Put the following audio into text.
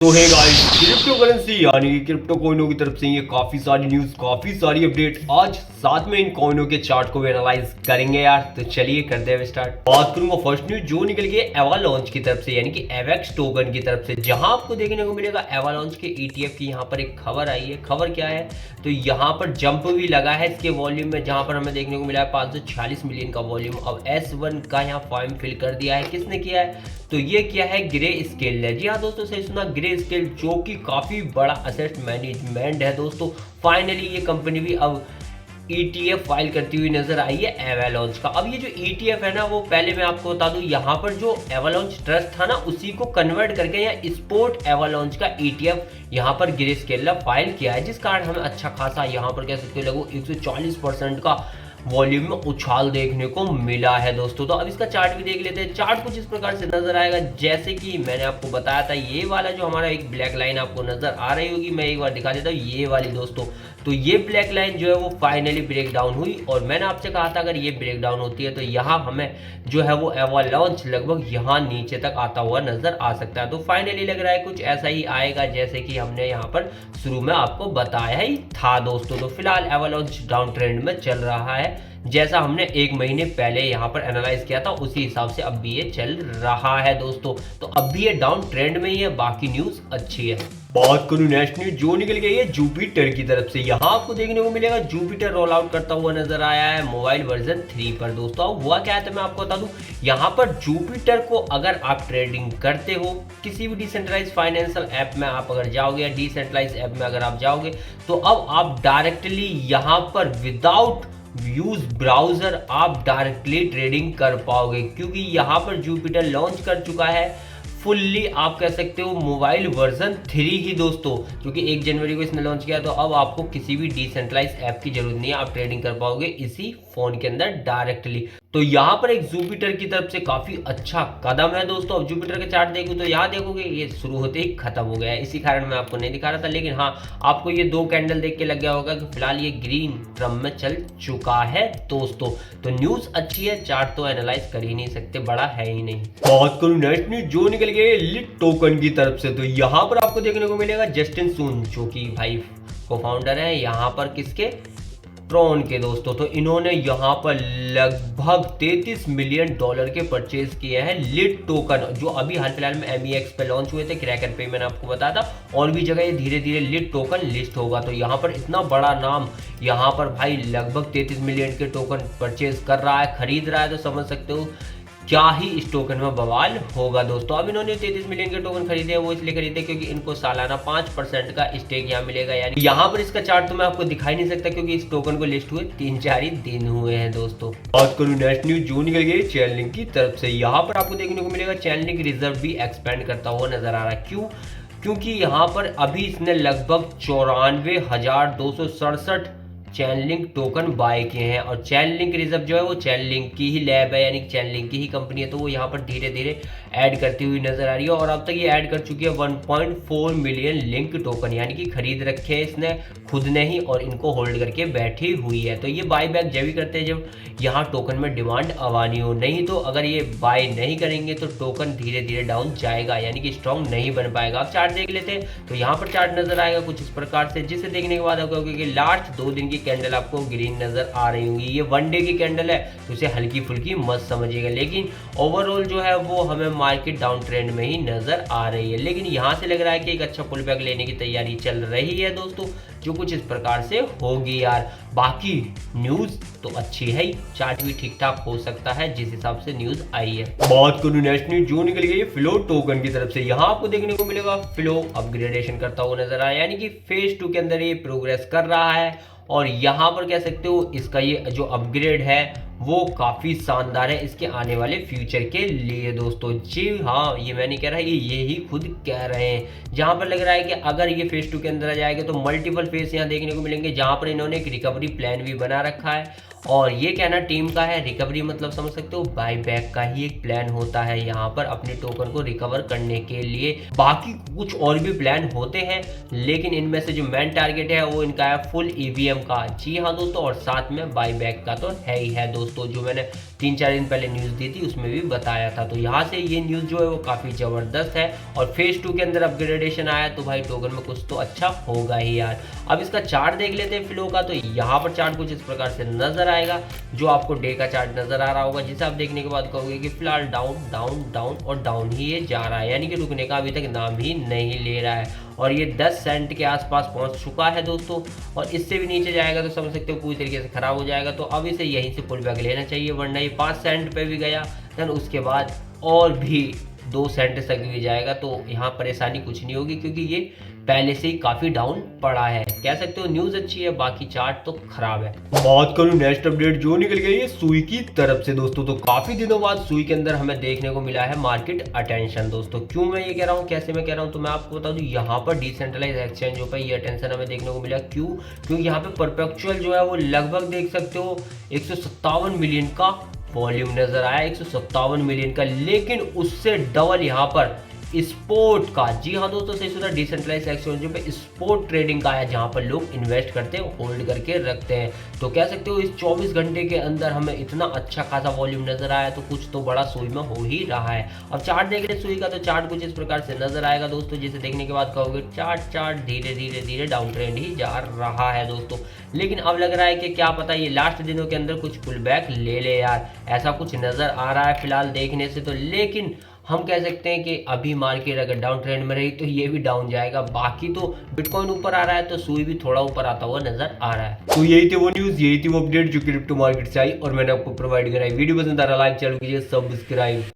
तो है guys, crypto currency यानी कि क्रिप्टो कॉइनों की तरफ से ये काफी सारी न्यूज, काफी सारी अपडेट आज साथ में इन कॉइनों के चार्ट को भी एनालाइज करेंगे यार। तो चलिए करते हैं स्टार्ट। बात करूंगा फर्स्ट न्यूज जो निकल गई एवालांच की तरफ से यानी कि एवेक्स टोकन की तरफ से, जहां आपको देखने को मिलेगा एवालांच के ईटीएफ की यहाँ पर एक खबर आई है। खबर क्या है तो यहाँ पर जंप भी लगा है इसके वॉल्यूम में, जहां पर हमें देखने को मिला है 546 मिलियन का वॉल्यूम। अब S1 का यहाँ फॉर्म फिल कर दिया है। किसने किया है तो ये किया है ग्रे स्केल ने। जी हाँ दोस्तों, सही सुना, ग्रे स्केल, जो कि काफी बड़ा असेट मैनेजमेंट है दोस्तों। फाइनली ये कंपनी भी अब ETF फाइल करती हुई नजर आई है एवालांच का। अब ये जो ETF है ना, वो पहले मैं आपको बता दूं, यहाँ पर जो एवालांच ट्रस्ट था ना, उसी को कन्वर्ट करके यहाँ स्पोर्ट एवालांच का ETF यहाँ पर ग्रे स्केल ने फाइल किया है, जिस कारण हमें अच्छा खासा यहाँ पर कह सकते हो लगभग 140% का वॉल्यूम में उछाल देखने को मिला है दोस्तों। तो अब इसका चार्ट भी देख लेते हैं। चार्ट कुछ इस प्रकार से नजर आएगा, जैसे कि मैंने आपको बताया था, ये वाला जो हमारा एक ब्लैक लाइन आपको नजर आ रही होगी, मैं एक बार दिखा देता हूँ, ये वाली दोस्तों। तो ये ब्लैक लाइन जो है वो फाइनली ब्रेक डाउन हुई, और मैंने आपसे कहा था अगर ये ब्रेक डाउन होती है तो यहाँ हमें जो है वो एवालांच लगभग यहाँ नीचे तक आता हुआ नजर आ सकता है। तो फाइनली लग रहा है कुछ ऐसा ही आएगा जैसे कि हमने यहाँ पर शुरू में आपको बताया ही था दोस्तों। तो फिलहाल एवालांच डाउन ट्रेंड में चल रहा है, जैसा हमने एक महीने पहले यहाँ पर एनालाइज किया था उसी हिसाब से अब भी ये चल रहा है दोस्तों। तो अब भी ये डाउन ट्रेंड में ही है, बाकी न्यूज अच्छी है। बात करूं नेक्स्ट न्यूज जो निकल गई है जुपिटर की तरफ से। यहाँ आपको देखने को मिलेगा जुपिटर रोल आउट करता हुआ नजर आया है मोबाइल वर्जन 3 पर दोस्तों। अब हुआ क्या है तो मैं आपको बता दूं, यहाँ पर जुपिटर को अगर आप ट्रेडिंग करते हो किसी भी डिसेंट्रलाइज फाइनेंशियल ऐप में आप अगर जाओगे, या डिसेंट्रलाइज ऐप में अगर आप जाओगे, तो अब आप डायरेक्टली यहाँ पर विदाउट यूज ब्राउजर आप डायरेक्टली ट्रेडिंग कर पाओगे, क्योंकि यहाँ पर जुपिटर लॉन्च कर चुका है फुल्ली, आप कह सकते हो मोबाइल वर्जन 3 ही दोस्तों, क्योंकि 1 जनवरी को इसने लॉन्च किया। तो अब आपको किसी भी डिसेंट्रलाइज ऐप की जरूरत नहीं है, आप ट्रेडिंग कर पाओगे इसी फोन के अंदर डायरेक्टली। तो यहाँ पर एक जुपिटर की तरफ से काफी अच्छा कदम है दोस्तों। अब जुपिटर के चार्ट देखो तो यहाँ देखोगे ये शुरू होते ही खत्म हो गया है, इसी कारण मैं आपको नहीं दिखा रहा था। लेकिन हाँ, आपको ये 2 कैंडल देख के लग गया होगा कि फिलहाल ये ग्रीन क्रम में चल चुका है दोस्तों। तो न्यूज अच्छी है, चार्ट तो एनालाइज कर ही नहीं सकते, बड़ा है ही नहीं। बात करूं नेक्स्ट न्यूज जो निकल गई लिट टोकन की तरफ से, तो यहाँ पर आपको देखने को मिलेगा जस्टिन सुन, जो कि भाई को फाउंडर है यहाँ पर किसके, ट्रॉन के दोस्तों। तो इन्होंने यहाँ पर लगभग $33 मिलियन के परचेज किए हैं लिट टोकन, जो अभी हाल फिलहाल में MEX पे लॉन्च हुए थे, क्रैकर पे मैंने आपको बताया था, और भी जगह ये धीरे धीरे लिट टोकन लिस्ट होगा। तो यहाँ पर इतना बड़ा नाम यहाँ पर भाई लगभग 33 मिलियन के टोकन परचेज कर रहा है, खरीद रहा है, तो समझ सकते हो क्या ही इस टोकन में बवाल होगा दोस्तों। अब इन्होंने 33 मिलियन के टोकन खरीदे हैं, वो इसलिए खरीदे क्योंकि इनको सालाना 5% का स्टेक यहाँ मिलेगा। यानी यहाँ पर इसका चार्ट तो मैं आपको दिखाई नहीं सकता, क्योंकि इस टोकन को लिस्ट हुए 3-4 ही दिन हुए हैं दोस्तों। बात करूँ नेक्स्ट न्यूज जो निकल गई चैनलिंक की तरफ से। यहाँ पर आपको देखने को मिलेगा चैनलिंक रिजर्व भी एक्सपेंड करता हुआ नजर आ रहा है। क्यों? क्योंकि यहाँ पर अभी इसने लगभग 94,267 चैनलिंक टोकन बाय किए हैं, और चैनलिंक रिजर्व जो है वो चैनलिंक की ही लैब है, यानी चैनलिंक की ही कंपनी है। तो वो यहाँ पर धीरे धीरे ऐड करती हुई नजर आ रही है, और अब तक ये ऐड कर चुकी है 1.4 मिलियन लिंक टोकन, यानी कि खरीद रखे हैं इसने खुद ने ही, और इनको होल्ड करके बैठी हुई है। तो ये बाय बैक जब भी करते हैं जब यहाँ टोकन में डिमांड आवानी हो, नहीं तो अगर ये बाय नहीं करेंगे तो टोकन धीरे धीरे डाउन जाएगा, यानी कि स्ट्रॉन्ग नहीं बन पाएगा। अब चार्ट देख लेते हैं, तो यहाँ पर चार्ट नजर आएगा कुछ इस प्रकार से, जिसे देखने के बाद आपको कि लास्ट 2 दिन की कैंडल आपको ग्रीन नजर आ रही होंगी। ये 1 डे की कैंडल है, तो इसे हल्की फुल्की मत समझिएगा, लेकिन ओवरऑल जो है वो हमें मार्केट डाउन ट्रेंड में ही नजर आ रही है। लेकिन यहाँ से लग रहा है कि एक अच्छा पुल बैक लेने की तैयारी चल रही है दोस्तों, जो कुछ इस प्रकार से होगी यार। बाकी न्यूज तो अच्छी है ही, चार्ट भी ठीक ठाक हो सकता है जिस हिसाब से न्यूज आई है। बात करूं नेक्स्ट न्यूज जो निकल गई है फ्लो टोकन की तरफ से। यहाँ आपको देखने को मिलेगा फ्लो अपग्रेडेशन करता हुआ नजर आया, यानी कि फेज 2 के अंदर ये प्रोग्रेस कर रहा है, और यहाँ पर कह सकते हो इसका ये जो अपग्रेड है वो काफी शानदार है इसके आने वाले फ्यूचर के लिए दोस्तों। जी हाँ, ये मैं नहीं कह रहा, ये ही खुद कह रहे हैं। जहां पर लग रहा है कि अगर ये फेज 2 के अंदर आ जाएगा तो मल्टीपल फेज यहाँ देखने को मिलेंगे, जहां पर इन्होंने एक रिकवरी प्लान भी बना रखा है, और ये कहना टीम का है। रिकवरी मतलब समझ सकते हो बाय बैक का ही एक प्लान होता है यहाँ पर अपने टोकन को रिकवर करने के लिए। बाकी कुछ और भी प्लान होते हैं, लेकिन इनमें से जो मेन टारगेट है वो इनका है फुल EVM का। जी हाँ दोस्तों, और साथ में बाय बैक का तो है ही है दोस्तों। दोस्तों, जो मैंने 3-4 दिन पहले न्यूज़ दी थी उसमें भी बताया था। तो यहाँ से ये न्यूज़ जो है वो काफ़ी ज़बरदस्त है और फेज़ 2 के अंदर अपग्रेडेशन आया तो भाई टोकन में कुछ तो अच्छा होगा ही यार। अब इसका चार्ट देख लेते हैं फ्लो का। तो यहाँ पर चार्ट कुछ इस प्रकार से नजर आएगा, जो आपको डे का चार्ट नजर आ रहा होगा, जिसे आप देखने के बाद कहोगे कि फिलहाल डाउन डाउन डाउन और डाउन ही ये जा रहा है, यानी कि रुकने का अभी तक नाम ही नहीं ले रहा है। और ये 10 सेंट के आसपास पहुंच चुका है दोस्तों, और इससे भी नीचे जाएगा तो समझ सकते हो पूरी तरीके से खराब हो जाएगा। तो अब इसे यहीं से पुल बैक लेना चाहिए, वरना ये 5 सेंट पे भी गया देन उसके बाद और भी 2 सेंट तक भी जाएगा तो यहाँ परेशानी कुछ नहीं होगी, क्योंकि ये पहले से ही काफी डाउन पड़ा है। कह सकते हो न्यूज अच्छी है, बाकी चार्ट तो खराब है। बात करूं नेक्स्ट अपडेट जो निकल गई है सुई की तरफ से दोस्तों, तो काफी दिनों बाद सुई के अंदर हमें देखने को मिला है मार्केट अटेंशन दोस्तों। क्यों मैं ये कह रहा हूँ, कैसे मैं कह रहा हूँ, तो मैं आपको बता दूं, यहाँ पर डिसेंट्रलाइज एक्सचेंजों पर ये अटेंशन हमें देखने को मिला। क्यों? क्योंकि यहाँ पे परपेचुअल जो है वो लगभग देख सकते हो 157 मिलियन का वॉल्यूम नजर आया, 157 मिलियन का, लेकिन उससे डबल यहाँ पर स्पोर्ट का, जी हाँ दोस्तों सही सुना, डिसेंट्रलाइज एक्सचेंजों पे स्पोर्ट ट्रेडिंग का है, जहां पर लोग इन्वेस्ट करते हैं, होल्ड करके रखते हैं। तो कह सकते हो इस 24 घंटे के अंदर हमें इतना अच्छा खासा वॉल्यूम नजर आया, तो कुछ तो बड़ा सुई में हो ही रहा है। अब चार्ट देख रहे सुई का, तो चार्ट कुछ इस प्रकार से नजर आएगा दोस्तों, जिसे देखने के बाद कहोगे चार्ट धीरे धीरे धीरे डाउन ट्रेंड ही जा रहा है दोस्तों। लेकिन अब लग रहा है कि क्या पता ये लास्ट दिनों के अंदर कुछ पुल बैक ले ले यार, ऐसा कुछ नजर आ रहा है फिलहाल देखने से तो। लेकिन हम कह सकते हैं कि अभी मार्केट अगर डाउन ट्रेंड में रही तो ये भी डाउन जाएगा। बाकी तो बिटकॉइन ऊपर आ रहा है तो सुई भी थोड़ा ऊपर आता हुआ नजर आ रहा है। तो यही थे वो न्यूज, यही थी वो अपडेट जो क्रिप्टो मार्केट से आई और मैंने आपको प्रोवाइड कराई। वीडियो पसंद आ रहा लाइक, चैनल कीजिए सब्सक्राइब।